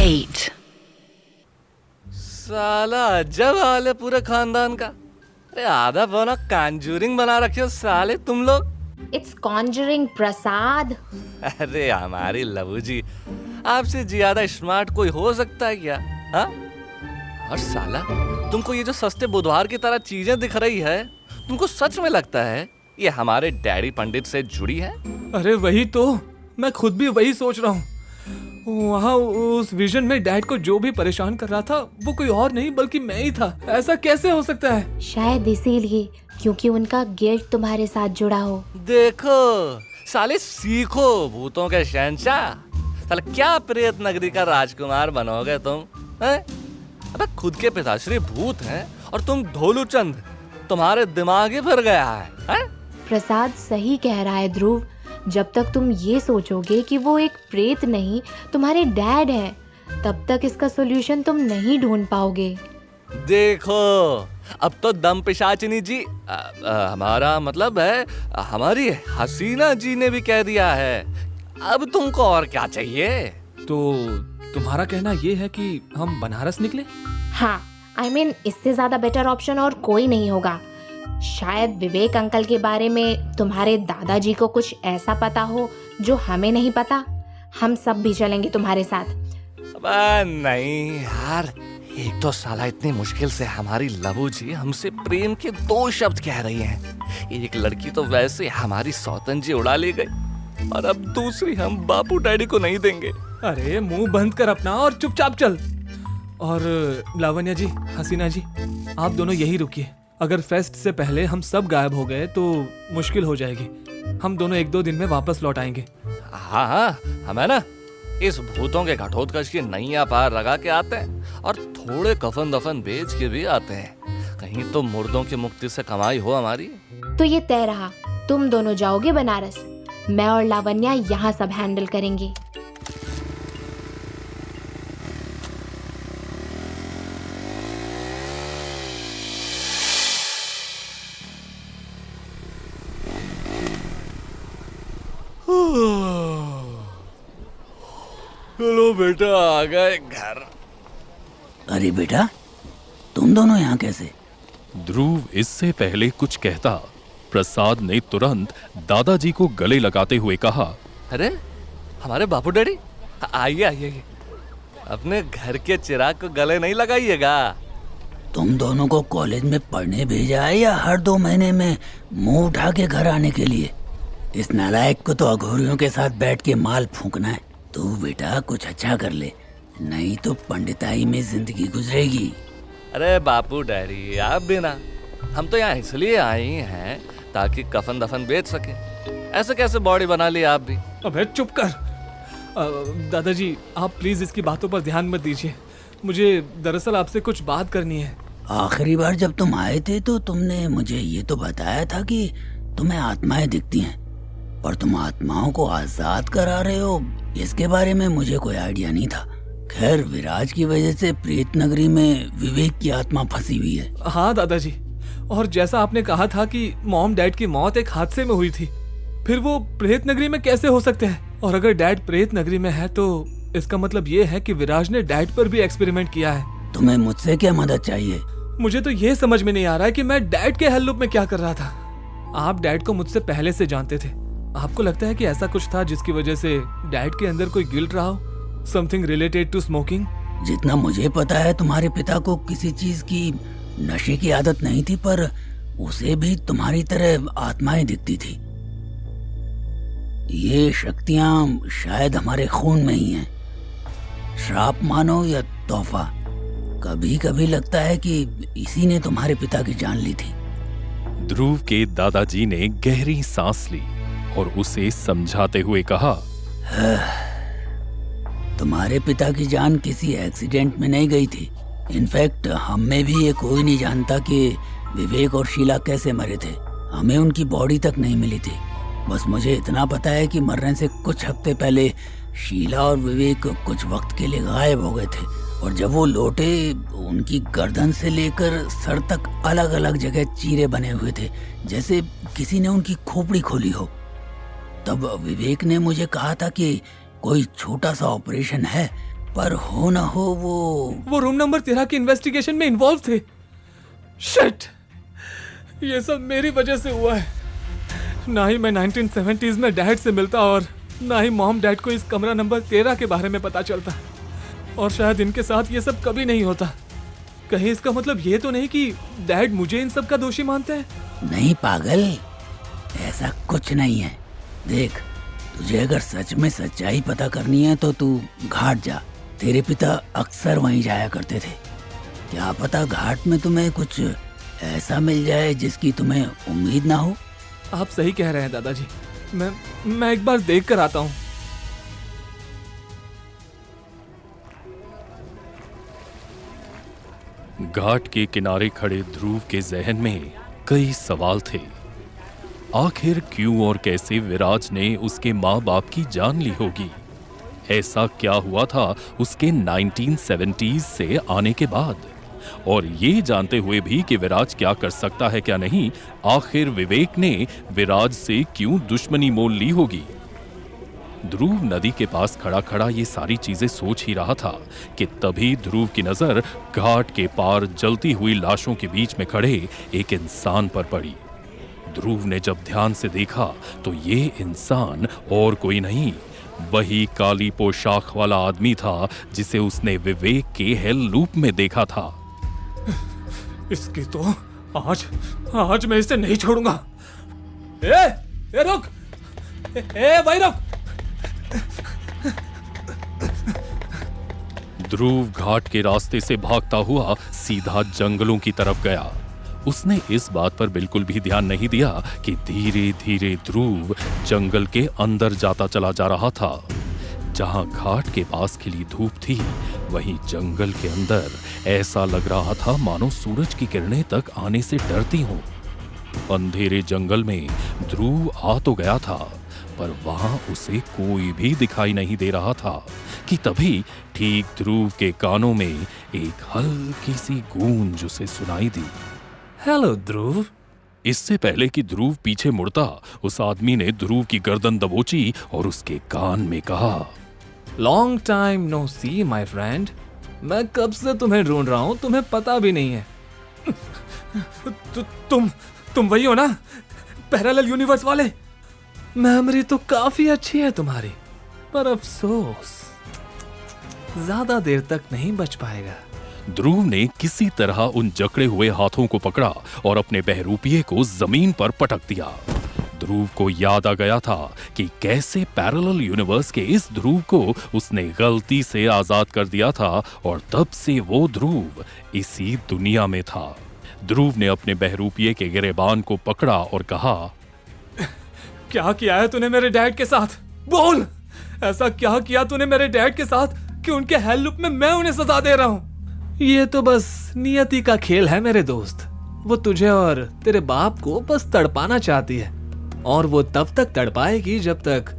8. साला अजब हाल है पूरे खानदान का। अरे आधा पौना कॉन्जूरिंग बना रखे हो साले तुम लोग। It's conjuring, प्रसाद। अरे हमारी लबू जी, आपसे ज्यादा स्मार्ट कोई हो सकता है क्या? हाँ? और साला तुमको ये जो सस्ते बुधवार की तरह चीजें दिख रही है, तुमको सच में लगता है ये हमारे डैडी पंडित से जुड़ी है? अरे वही तो, मैं खुद भी वही सोच रहा हूँ। वहाँ उस विजन में डैड को जो भी परेशान कर रहा था वो कोई और नहीं बल्कि मैं ही था। ऐसा कैसे हो सकता है? शायद इसीलिए, क्योंकि उनका गिल्ट तुम्हारे साथ जुड़ा हो। देखो साले, सीखो भूतों के शहंशाह। साले क्या प्रेत नगरी का राजकुमार बनोगे तुम? हैं? अबे खुद के पिताश्री भूत हैं और तुम ढोलू चंद। तुम्हारे दिमाग ही फिर गया है? प्रसाद सही कह रहा है ध्रुव। जब तक तुम ये सोचोगे कि वो एक प्रेत नहीं तुम्हारे डैड हैं, तब तक इसका सॉल्यूशन तुम नहीं ढूंढ पाओगे। देखो अब तो दम पिशाचिनी जी, हमारा मतलब है हमारी हसीना जी ने भी कह दिया है। अब तुमको और क्या चाहिए? तो तुम्हारा कहना ये है कि हम बनारस निकले? हाँ, I mean, इससे ज्यादा बेटर ऑप्शन और कोई नहीं होगा। शायद विवेक अंकल के बारे में तुम्हारे दादाजी को कुछ ऐसा पता हो जो हमें नहीं पता। हम सब भी चलेंगे तुम्हारे साथ। अबे नहीं यार, एक तो साला इतनी मुश्किल से हमारी लबू जी हमसे प्रेम के 2 शब्द कह रही हैं। एक लड़की तो वैसे हमारी सौतन जी उड़ा ले गई और अब दूसरी हम बापू डैडी को नहीं देंगे। अरे मुंह बंद कर अपना और चुपचाप चल। और लावण्या जी, हसीना जी, आप दोनों यही रुकिए। अगर फेस्ट से पहले हम सब गायब हो गए तो मुश्किल हो जाएगी। हम दोनों 1-2 दिन में वापस लौट आएंगे। हाँ हाँ, हमें ना इस भूतों के घटोत्कच की नैया पार लगा के आते हैं और थोड़े कफन दफन बेच के भी आते हैं। कहीं तो मुर्दों की मुक्ति से कमाई हो हमारी। तो ये तय रहा, तुम दोनों जाओगे बनारस, मैं और लावण्या यहाँ सब हैंडल करेंगे। चलो बेटा, आ गए घर। अरे बेटा, तुम दोनों यहाँ कैसे? ध्रुव इससे पहले कुछ कहता, प्रसाद ने तुरंत दादाजी को गले लगाते हुए कहा, अरे हमारे बापू डैडी, आइए आइए, अपने घर के चिराग को गले नहीं लगाइएगा। तुम दोनों को कॉलेज में पढ़ने भेजा है या हर 2 महीने में मुंह उठा के घर आने के लिए? इस नालायक को तो अघोरियों के साथ बैठ के माल फूंकना है। तू बेटा कुछ अच्छा कर ले, नहीं तो पंडिताई में जिंदगी गुजरेगी। अरे बापू डैडी, आप भी ना, हम तो यहाँ इसलिए आए हैं ताकि कफन दफन बेच सके। ऐसे कैसे बॉडी बना ली आप भी? अबे चुप कर। दादाजी, आप प्लीज इसकी बातों पर ध्यान मत दीजिए। मुझे दरअसल आपसे कुछ बात करनी है। आखिरी बार जब तुम आए थे तो तुमने मुझे ये तो बताया था कि तुम्हें आत्माएं दिखती हैं और तुम आत्माओं को आजाद करा रहे हो। इसके बारे में मुझे कोई आइडिया नहीं था। खैर, विराज की वजह से प्रेत नगरी में विवेक की आत्मा फंसी हुई है। हाँ दादाजी, और जैसा आपने कहा था कि मॉम डैड की मौत एक हादसे में हुई थी, फिर वो प्रेत नगरी में कैसे हो सकते हैं? और अगर डैड प्रेत नगरी में है तो इसका मतलब ये है कि विराज ने डैड पर भी एक्सपेरिमेंट किया है। तुम्हें मुझसे क्या मदद चाहिए? मुझे तो ये समझ में नहीं आ रहा है कि मैं डैड के हेल्प में क्या कर रहा था। आप डैड को मुझसे पहले से जानते थे। आपको लगता है कि ऐसा कुछ था जिसकी वजह से डैड के अंदर कोई गिल्ट रहा हो? Something related to smoking? जितना मुझे पता है तुम्हारे पिता को किसी चीज की नशे की आदत नहीं थी, पर उसे भी तुम्हारी तरह आत्माएं दिखती थी। ये शक्तियां शायद हमारे खून में ही हैं। श्राप मानो या तोहफा, कभी कभी लगता है कि इसी ने तुम्हारे पिता की जान ली थी। ध्रुव के दादाजी ने गहरी सांस ली और उसे समझाते हुए कहा, तुम्हारे पिता की जान किसी एक्सीडेंट में नहीं गई थी। इनफैक्ट हम में भी ये कोई नहीं जानता कि विवेक और शीला कैसे मरे थे। हमें उनकी बॉडी तक नहीं मिली थी। बस मुझे इतना पता है कि मरने से कुछ हफ्ते पहले शीला और विवेक कुछ वक्त के लिए गायब हो गए थे, और जब वो लौटे उनकी गर्दन से लेकर सर तक अलग अलग जगह चीरे बने हुए थे, जैसे किसी ने उनकी खोपड़ी खोली हो। तब विवेक ने मुझे कहा था कि कोई छोटा सा ऑपरेशन है, पर हो ना हो वो रूम नंबर 13 की इन्वेस्टिगेशन में इन्वॉल्व थे। शिट, ये सब मेरी वजह से हुआ है। ना ही मैं 1970s में डैड से मिलता और ना ही मॉम डैड को इस कमरा नंबर 13 के बारे में पता चलता, और शायद इनके साथ ये सब कभी नहीं होता। कहीं इसका मतलब ये तो नहीं कि डैड मुझे इन सब का दोषी मानते हैं? नहीं पागल, ऐसा कुछ नहीं है। देख, तुझे अगर सच में सच्चाई पता करनी है तो तू घाट जा। तेरे पिता अक्सर वहीं जाया करते थे। क्या पता घाट में तुम्हें कुछ ऐसा मिल जाए जिसकी तुम्हें उम्मीद ना हो। आप सही कह रहे हैं दादाजी। मैं एक बार देख कर आता हूँ। घाट के किनारे खड़े ध्रुव के जहन में कई सवाल थे। आखिर क्यों और कैसे विराज ने उसके माँ बाप की जान ली होगी? ऐसा क्या हुआ था उसके 1970s से आने के बाद? और ये जानते हुए भी कि विराज क्या कर सकता है क्या नहीं, आखिर विवेक ने विराज से क्यों दुश्मनी मोल ली होगी? ध्रुव नदी के पास खड़ा खड़ा ये सारी चीजें सोच ही रहा था कि तभी ध्रुव की नजर घाट के पार जलती हुई लाशों के बीच में खड़े एक इंसान पर पड़ी। ध्रुव ने जब ध्यान से देखा तो ये इंसान और कोई नहीं, वही काली पोशाक वाला आदमी था जिसे उसने विवेक के हेल लूप में देखा था। इसकी तो आज मैं इसे नहीं छोड़ूंगा। ए रुक, भाई रुक। ध्रुव घाट के रास्ते से भागता हुआ सीधा जंगलों की तरफ गया। उसने इस बात पर बिल्कुल भी ध्यान नहीं दिया कि धीरे धीरे ध्रुव जंगल के अंदर जाता चला जा रहा था। जहां घाट के पास खिली धूप थी, वहीं जंगल के अंदर ऐसा लग रहा था मानो सूरज की किरणें तक आने से डरती हों। अंधेरे जंगल में ध्रुव आ तो गया था, पर वहां उसे कोई भी दिखाई नहीं दे रहा था कि तभी ठीक ध्रुव के कानों में एक हल्की सी गूंज उसे सुनाई दी। हेलो ध्रुव। इससे पहले कि ध्रुव पीछे मुड़ता, उस आदमी ने ध्रुव की गर्दन दबोची और उसके कान में कहा, long time no see my friend. मैं कब से तुम्हें ढूंढ रहा हूं, तुम्हें पता भी नहीं है। तुम वही हो ना, पैरेलल यूनिवर्स वाले? मेमोरी तो काफी अच्छी है तुम्हारी, पर अफसोस ज्यादा देर तक नहीं बच पाएगा। ध्रुव ने किसी तरह उन जकड़े हुए हाथों को पकड़ा और अपने बहरूपिये को जमीन पर पटक दिया। ध्रुव को याद आ गया था कि कैसे पैरेलल यूनिवर्स के इस ध्रुव को उसने गलती से आजाद कर दिया था, और तब से वो ध्रुव इसी दुनिया में था। ध्रुव ने अपने बहरूपिये के गिरेबान को पकड़ा और कहा, क्या किया है तूने मेरे डैड के साथ? बोल, ऐसा क्या किया तूने मेरे डैड के साथ कि उनके हेल लूप में मैं उन्हें सजा दे रहा हूँ? ये तो बस नियति का खेल है मेरे दोस्त। वो तुझे और तेरे बाप को बस तड़पाना चाहती है, और वो तब तक तड़पाएगी जब तक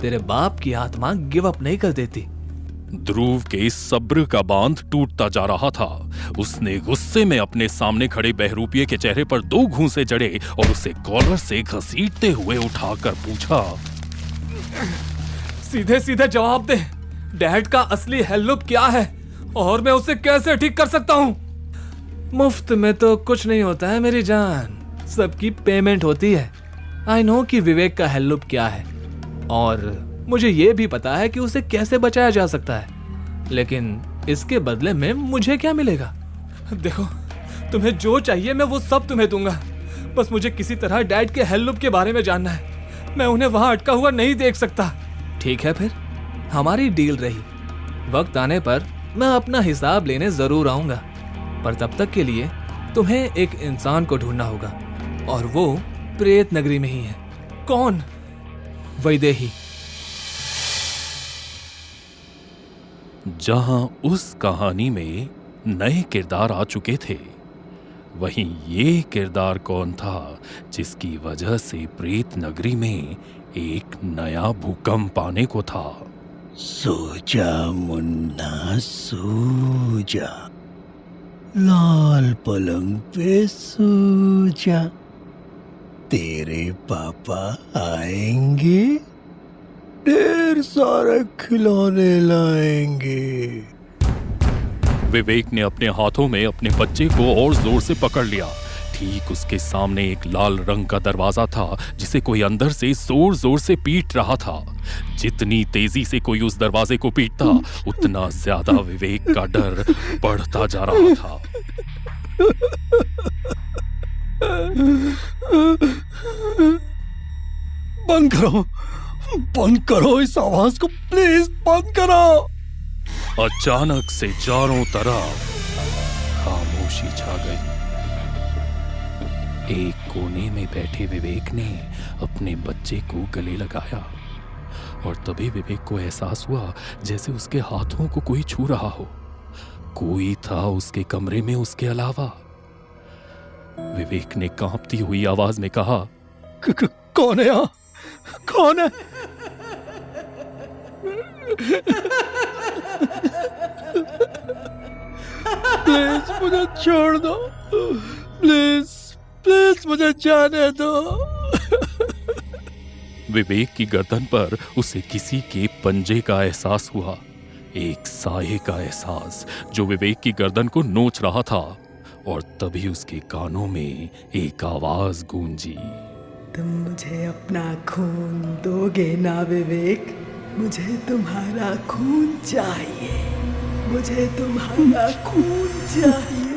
तेरे बाप की आत्मा गिव अप नहीं कर देती। ध्रुव के सब्र का बांध टूटता जा रहा था। उसने गुस्से में अपने सामने खड़े बहरूपिये के चेहरे पर 2 घूंसे जड़े और उसे कॉलर से घसीटते हुए उठाकर पूछा, सीधे सीधे जवाब दे, डैड का असली हेल लूप क्या है और मैं उसे कैसे ठीक कर सकता हूँ? मुफ्त में तो कुछ नहीं होता है मेरी जान, सबकी पेमेंट होती है। आई नो कि विवेक का हेल लूप क्या है, और मुझे ये भी पता है कि उसे कैसे बचाया जा सकता है, लेकिन इसके बदले में मुझे क्या मिलेगा? देखो, तुम्हें जो चाहिए मैं वो सब तुम्हें दूंगा, बस मुझे किसी तरह डैड के हेल लूप के बारे में जानना है। मैं उन्हें वहां अटका हुआ नहीं देख सकता। ठीक है, फिर हमारी डील रही। वक्त आने पर मैं अपना हिसाब लेने जरूर आऊंगा, पर तब तक के लिए तुम्हें एक इंसान को ढूंढना होगा, और वो प्रेत नगरी में ही है। कौन? वैदेही। जहां उस कहानी में नए किरदार आ चुके थे, वहीं ये किरदार कौन था जिसकी वजह से प्रेत नगरी में एक नया भूकंप आने को था? सो जा मुन्ना, सो जा, लाल पलंग पे सो जा, तेरे पापा आएंगे। ढेर सारे खिलौने लाएंगे। विवेक ने अपने हाथों में अपने बच्चे को और जोर से पकड़ लिया। ठीक उसके सामने एक लाल रंग का दरवाजा था जिसे कोई अंदर से जोर जोर से पीट रहा था। जितनी तेजी से कोई उस दरवाजे को पीटता उतना ज्यादा विवेक का डर बढ़ता जा रहा था। बंद करो इस आवाज को, प्लीज बंद करो। अचानक से चारों तरफ खामोशी छा गई। एक कोने में बैठे विवेक ने अपने बच्चे को गले लगाया और तभी विवेक को एहसास हुआ जैसे उसके हाथों को कोई छू रहा हो। कोई था उसके कमरे में उसके अलावा। विवेक ने कांपती हुई आवाज में कहा, कौन है यहाँ? कौन है? प्लीज मुझे छोड़ दो, प्लीज प्लीज मुझे जाने दो। विवेक की गर्दन पर उसे किसी के पंजे का एहसास हुआ, एक साये का एहसास जो विवेक की गर्दन को नोच रहा था। और तभी उसके कानों में एक आवाज गूंजी, तुम मुझे अपना खून दोगे ना विवेक? मुझे तुम्हारा खून चाहिए, मुझे तुम्हारा खून चाहिए।